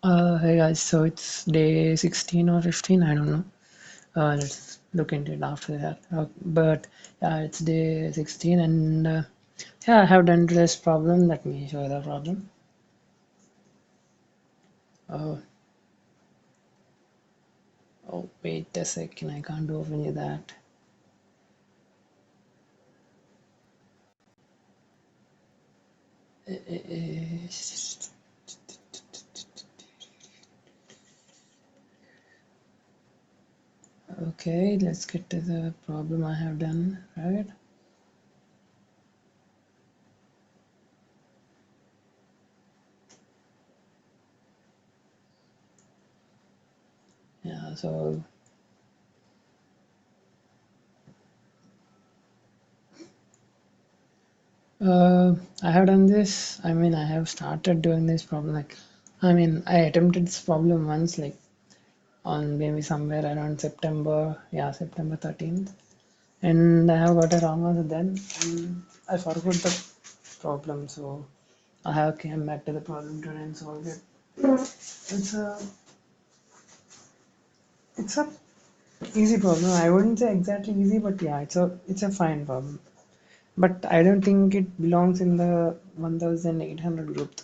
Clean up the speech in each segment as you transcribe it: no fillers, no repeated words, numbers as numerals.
Hey guys, so it's day 16 or 15, I don't know. Let's look into it after that. But yeah, it's day 16 and yeah, I have done this problem. Let me show you the problem. Oh, oh, wait a second, I can't open that. Okay, let's get to the problem I have done, right? Yeah, so I have done this. I mean, I have started doing this problem. I attempted this problem once, like on maybe somewhere around September, yeah, September 13th. And I have got a wrong answer then, and I forgot the problem, so I have came back to the problem today and solved it. It's a it's a easy problem. I wouldn't say exactly easy, but yeah, it's a fine problem. But I don't think it belongs in the 1800 group.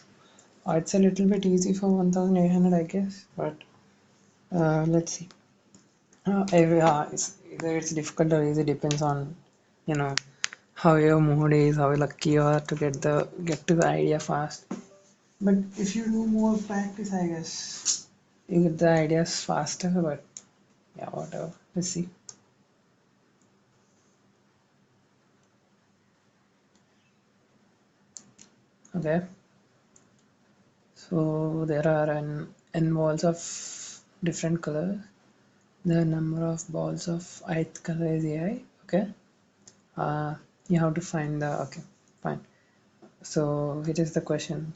It's a little bit easy for 1800, I guess, but let's see. Either it's difficult or easy depends on, you know, how your mood is, how lucky you are to get to the idea fast. But if you do more practice, I guess you get the ideas faster. But yeah, whatever. Let's see. Okay. So there are n balls of different colors. The number of balls of ith color is AI. Okay. Uh, you have to find the okay. Fine. So here is the question.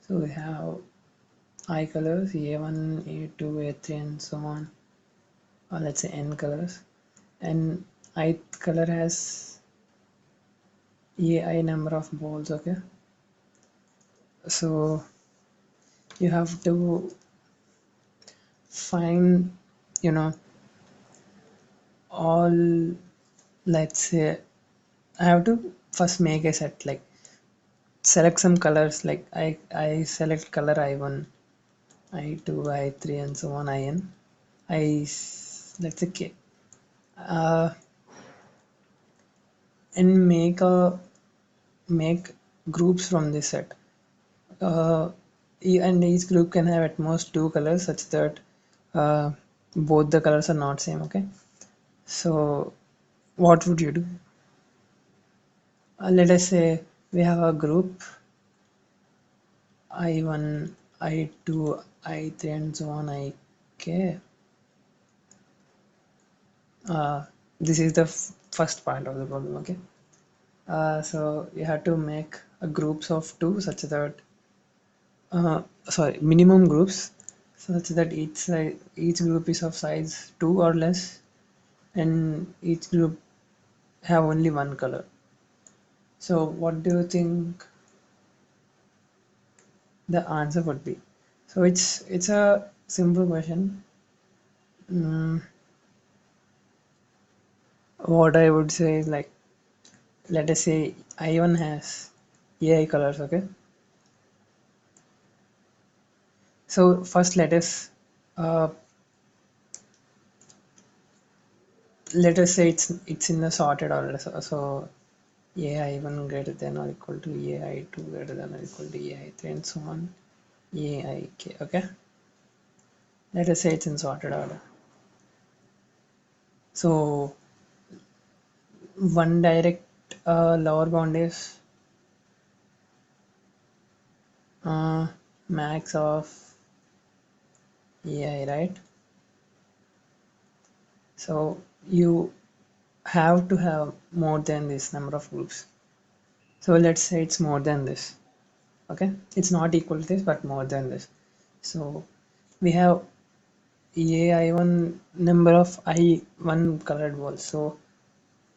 So we have I colors, A1, A2, A3, and so on. Or let's say N colors. And ith color has AI number of balls. Okay. So you have to find, you know, all. Let's say I have to first make a set. Like select some colors. Like I select color I1, I2, I3, and so on. IN. Let's say K. Uh, and make groups from this set. Uh, and each group can have at most two colors such that uh, both the colors are not same. Okay. So what would you do? Let us say we have a group I1, I2, I3, and so on. IK. Uh, this is the first part of the problem. Okay. So you have to make a groups of two such that sorry, minimum groups such that each group is of size 2 or less, and each group have only one color. So what do you think the answer would be? So it's a simple question. Mm, what I would say is like, let us say I1 has AI colors. Okay. So first uh, let us say it's in the sorted order. So AI1 greater than or equal to AI2 greater than or equal to AI3, and so on. AIK. Okay. Let us say it's in sorted order. So one direct lower bound is uh, max of AI, right? So you have to have more than this number of groups. So let's say it's more than this. Okay. It's not equal to this, but more than this. So we have AI1 number of I1 colored balls. So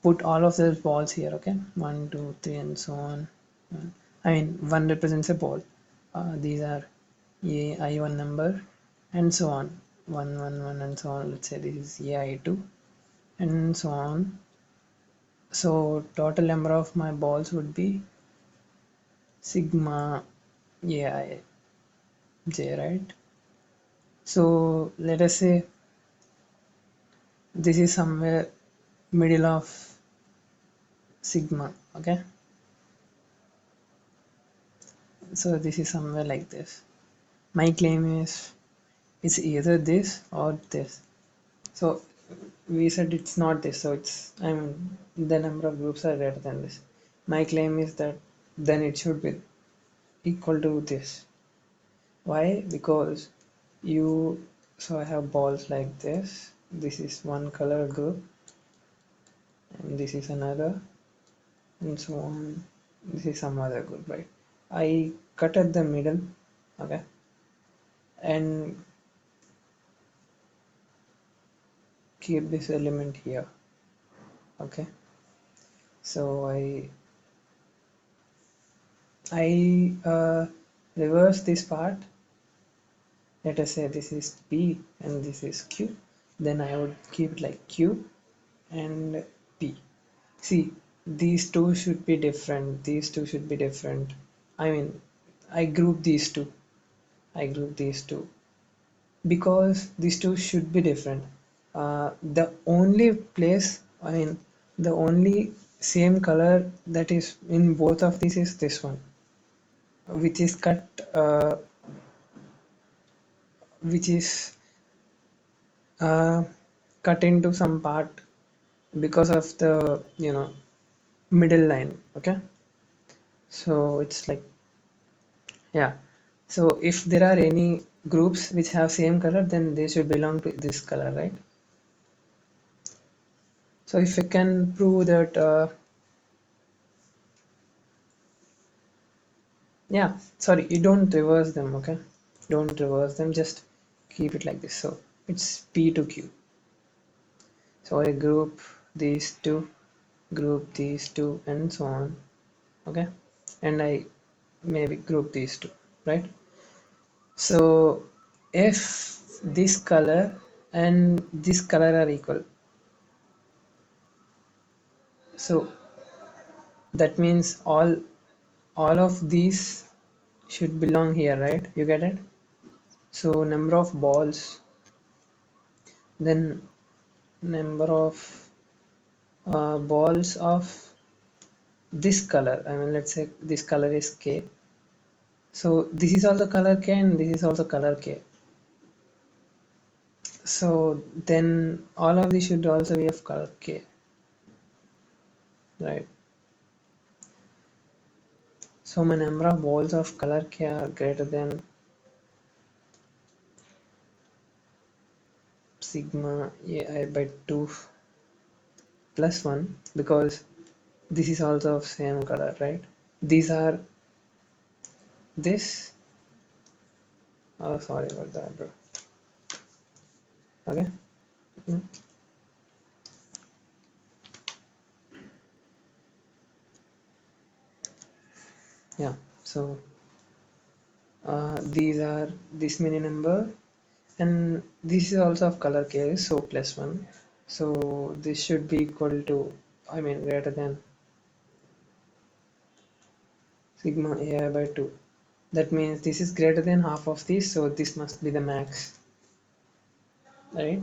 put all of those balls here. Okay. 1, 2, 3, and so on. I mean, 1 represents a ball. These are a I1 number and so on, 111 and so on. Let's say this is AI2 and so on. So total number of my balls would be sigma AI j, right? So let us say this is somewhere middle of sigma, okay? So this is somewhere like this. My claim is it's either this or this. So we said it's not this, so it's, I mean, the number of groups are greater than this. My claim is that then it should be equal to this. Why? Because you, so I have balls like this. This is one color group, and this is another, and so on. This is some other group, right? I cut at the middle, okay, and keep this element here, okay. So I reverse this part. Let us say this is P and this is Q. Then I would keep it like Q and P. See, these two should be different. These two should be different. I mean, I group these two. I group these two because these two should be different. The only place, I mean, the only same color that is in both of these is this one, which is cut, which is uh, cut into some part because of the middle line, okay. So it's like, yeah, so if there are any groups which have same color, then they should belong to this color, right? So if you can prove that, yeah, sorry, you don't reverse them, okay, don't reverse them, just keep it like this. So it's P to Q. So I group these two and so on, okay, and I maybe group these two, right? So if this color and this color are equal, so that means all of these should belong here, right? You get it? So number of balls, then number of balls of this color. I mean, let's say this color is K. So this is also color K and this is also color K. So then all of these should also be of color K, right? So my number of balls of color K are greater than sigma AI by 2 plus 1 because this is also of same color, right? These are this. Oh, sorry about that, bro. Okay. Mm. Yeah. So these are this many number, and this is also of color K, so plus 1. So this should be equal to, I mean, greater than sigma AI by 2. That means this is greater than half of this, so this must be the max, right?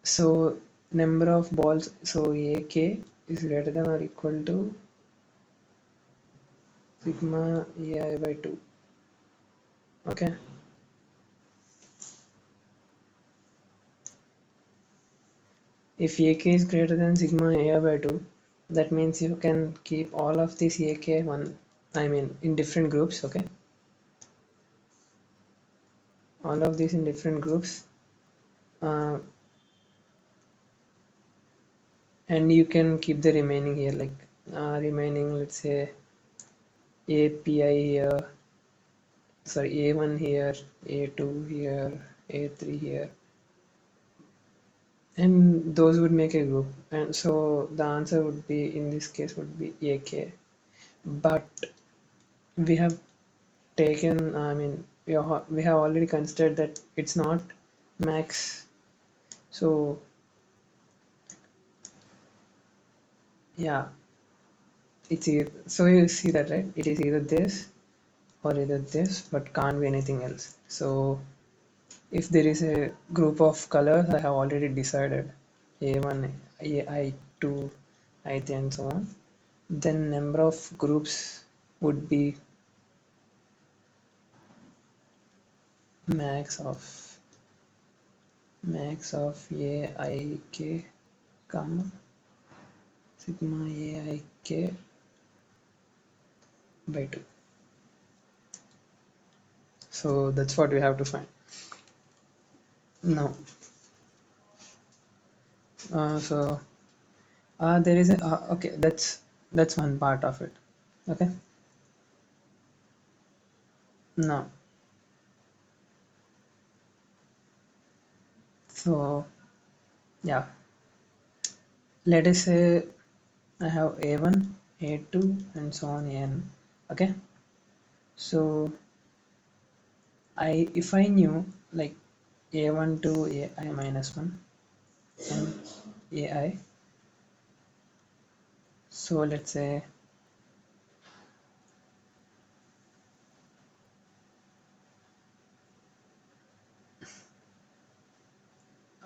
So number of balls, so AK is greater than or equal to sigma AI by 2. Okay. If AK is greater than sigma AI by 2, that means you can keep all of these AK one, I mean, in different groups, okay? All of these in different groups. Uh, and you can keep the remaining here, like remaining, let's say, API here, sorry, A1 here, A2 here, A3 here, and those would make a group. And so the answer would be, in this case, would be AK. but we have taken, I mean, we have already considered that it's not max. So yeah, it's either, so you see that, right? It is either this or either this, but can't be anything else. So if there is a group of colors, I have already decided A1, I2, I3, and so on. Then number of groups would be max of A I K comma sigma A I K by 2. So that's what we have to find. Now, so there is a okay. That's one part of it. Okay. Now, so yeah, let us say I have A1, A2, and so on N. Okay. So if I knew like A1 to AI minus 1 and AI, so let's say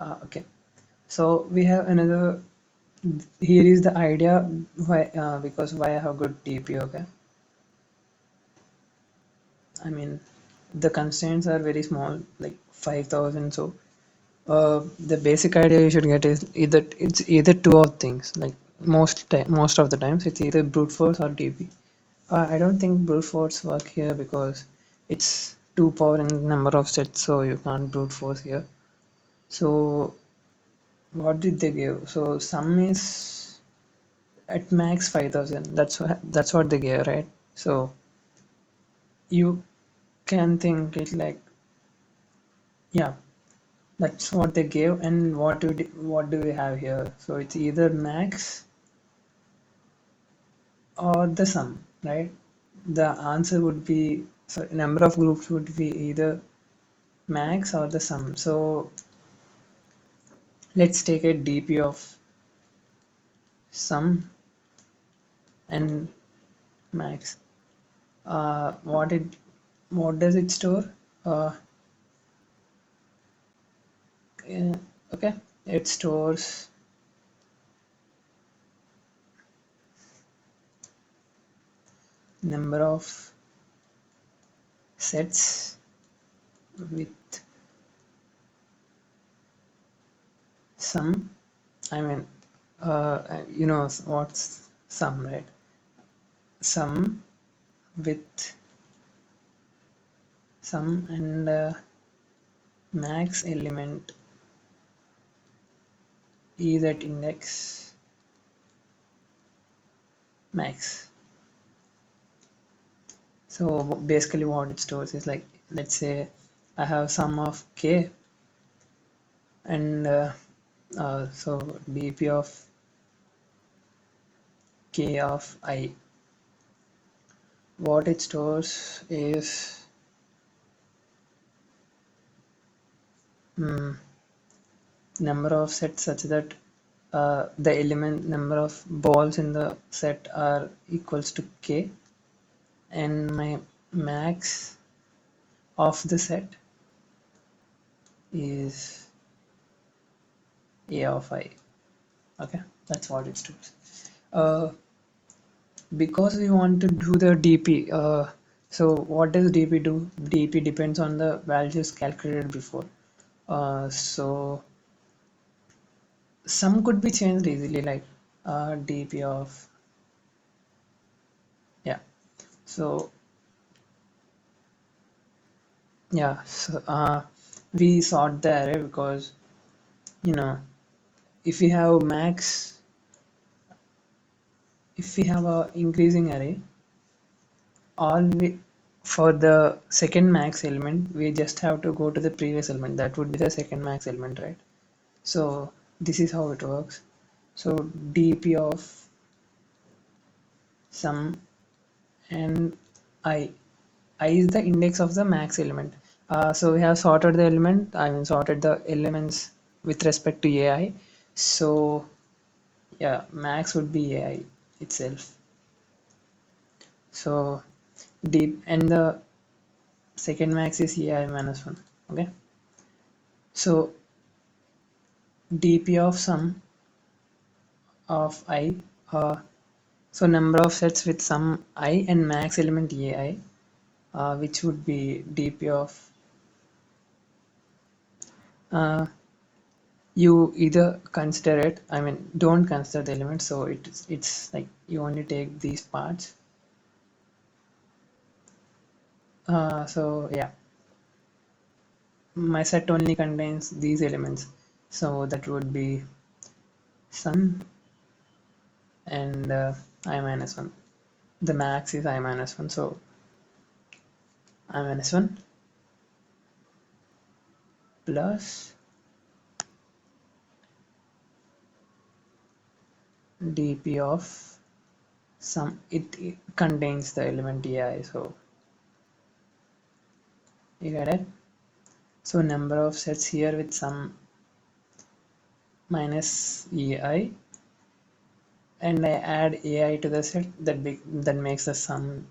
okay. So we have another. Here is the idea why because why I have good TP. Okay. I mean, the constraints are very small, like 5,000. So the basic idea you should get is either two of things. Like most of the times, it's either brute force or DP. I don't think brute force work here because it's 2 power in number of sets, so you can't brute force here. So what did they give? So sum is at max 5,000. That's what they gave, right? So you can think it like, yeah, that's what they gave. And what do we have here? So it's either max or the sum, right? The answer would be, so number of groups would be either max or the sum. So let's take a DP of sum and max. What does it store? Uh, okay, it stores number of sets with sum. I mean, you know what's sum, right? Sum with sum and max element is at index max. So basically what it stores is like, let's say I have sum of k and so dp of k of I. What it stores is number of sets such that the element number of balls in the set are equals to k, and my max of the set is a of I. Okay, that's what it stores. Because we want to do the dp, so what does dp do? Dp depends on the values calculated before. So some could be changed easily, like dp of, yeah. So yeah, so we sort the array because, you know, if we have max, if we have a increasing array, all we, for the second max element, we just have to go to the previous element. That would be the second max element, right? So this is how it works. So dp of sum and I. I is the index of the max element. So we have sorted the element, I mean sorted the elements with respect to AI. So yeah, max would be AI itself. So deep and the second max is AI minus 1. Okay. So dp of sum of I, so number of sets with sum I and max element AI, which would be dp of uh, you either consider it, I mean don't consider the element, so it's like you only take these parts. So yeah, my set only contains these elements, so that would be sum and I minus 1. The max is I minus 1, so I minus 1 plus dp of sum, it contains the element ai, so you get it. So number of sets here with sum minus ai, and I add ai to the set, that makes the sum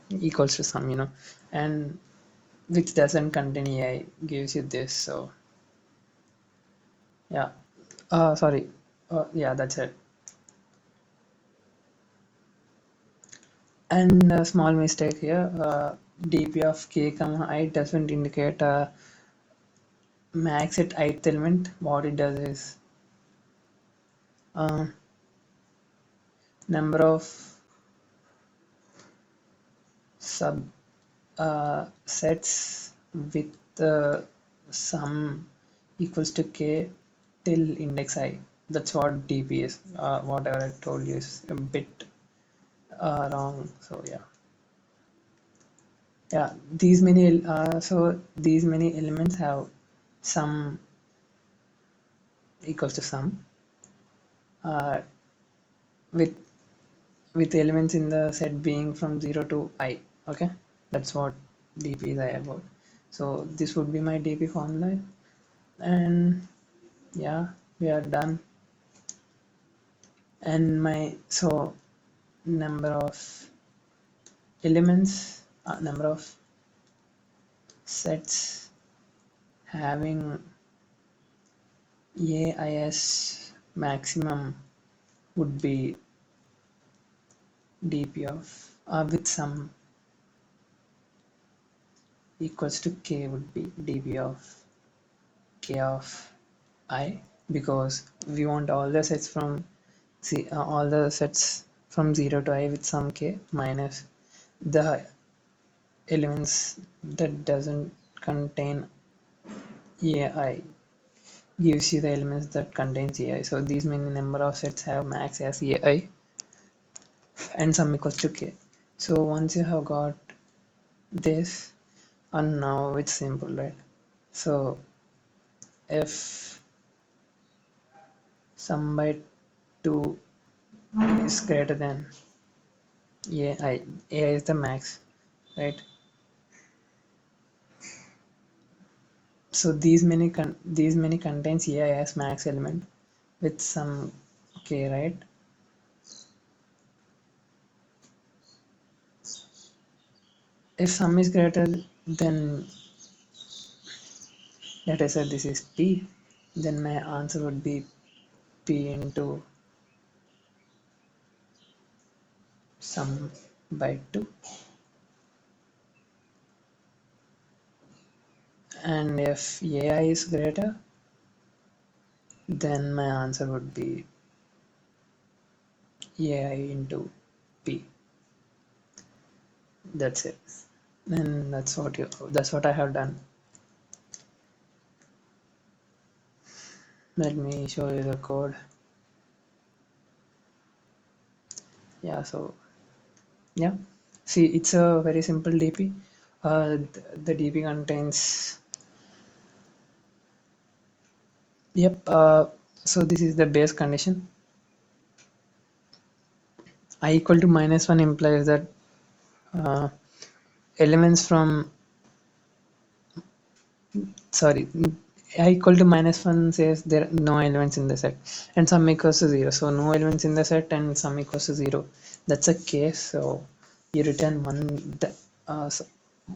equals to sum, and which doesn't contain ai gives you this. So yeah, sorry, yeah, that's it. And a small mistake here, dp of k comma I doesn't indicate max at ith element. What it does is uh, number of sub sets with sum equals to k till index I. That's what dp is. Whatever I told you is a bit wrong. So yeah, these many elements have sum equals to sum, uh, with elements in the set being from 0 to I. Okay, that's what dp is about. So this would be my dp formula, and yeah, we are done. And my number of elements, number of sets having AIS maximum would be dp of with sum equals to k would be dp of k of I, because we want all the sets from all the sets from 0 to I with some k minus the elements that doesn't contain ai gives you the elements that contains ai. So these many number of sets have max as ai and sum equals to k. So once you have got this, and now it's simple, right? So if sum by 2 is greater than ai, ai is the max, right? So these many contains ai as max element with some k, right? If sum is greater than, let us say this is p, then my answer would be p into sum by 2. And if ai is greater, then my answer would be ai into p. That's it. And that's what I have done. Let me show you the code. Yeah, so yeah, see, it's a very simple dp. The dp contains, yep, so this is the base condition. I equal to minus 1 implies that uh, elements from, sorry, I equal to -1 says there are no elements in the set, and sum equals to 0, so no elements in the set and sum equals to 0. That's a case, so you return one, so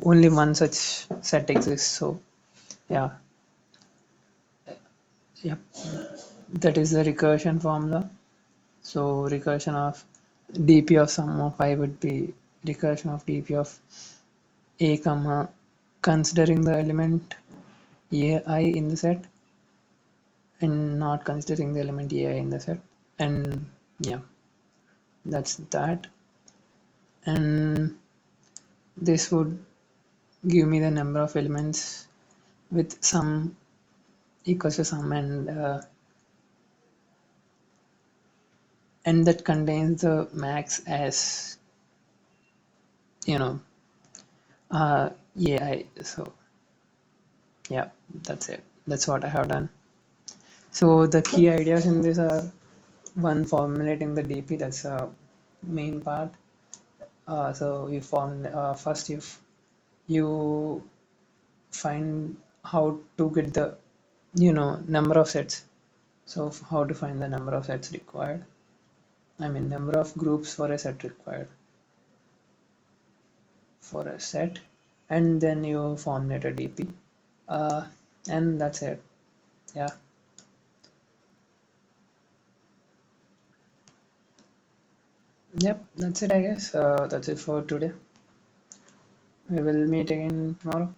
only one such set exists. So yeah, yep, that is the recursion formula. So recursion of dp of sum of I would be recursion of dp of a comma considering the element ai in the set and not considering the element ai in the set. And yeah, that's that. And this would give me the number of elements with sum equals to sum, and that contains the max as, you know, ai. So yeah, that's it. That's what I have done. So the key ideas in this are: one, formulating the dp. That's a main part. So you form, first you find how to get the, number of sets. So how to find the number of sets required, I mean number of groups for a set required for a set, and then you formulate a dp, uh, and that's it. Yeah, yep, that's it, I guess. That's it for today. We will meet again tomorrow.